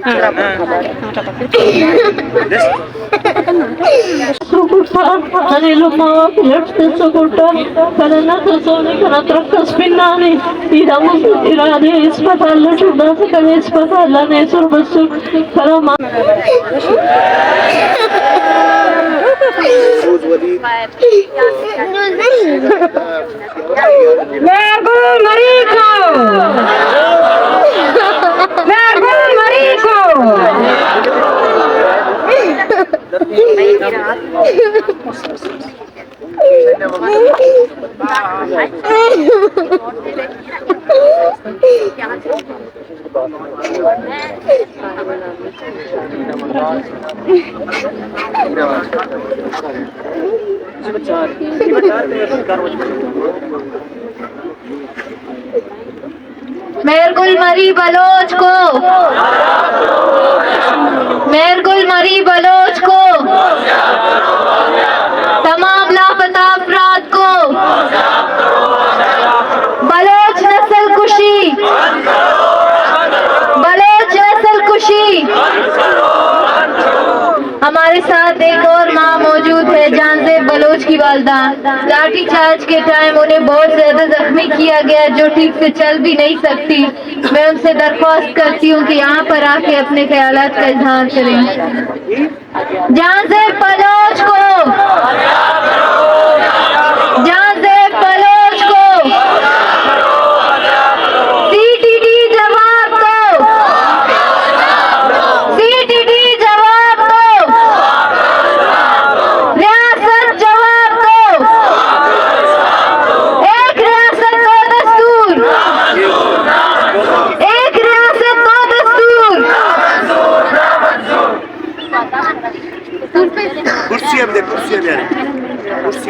karena kesoni karena terkas pinnani iramu irade ispatalla chuda sekali ispatalla ne surbasu karama Lagu Mariko Lagu Mariko मेरगुल मरी Bloch को मेरगुल मरी Bloch को तमाम लापता अफराद को बलोच नस्ल कुशी बलोच नस्ल कुशी। हमारे साथ एक और माँ मौजूद है जानजेब बलोच की वालदा। लाठी चार्ज के टाइम उन्हें बहुत ज्यादा जख्मी किया गया जो ठीक से चल भी नहीं सकती। मैं उनसे दरख्वास्त करती हूँ कि यहाँ पर आके अपने ख्यालात का इजहार करें। जानजेब बलोच को जानजेब बलोच को सीटीडी जवाब दो सीटीडी जवाब दो रियासत जवाब दो एक रियासत दो दस्तूर एक रियासत दो दस्तूर। कुर्सी हम दे कुर्सी हम यार कुर्सी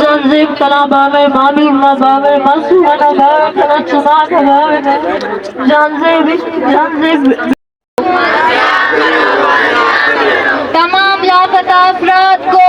जानजेब कला बावे मामी उम्मा बावे मासूमाना बावे कला चुनाक बावे जानजेब तमाम लापता अफराद को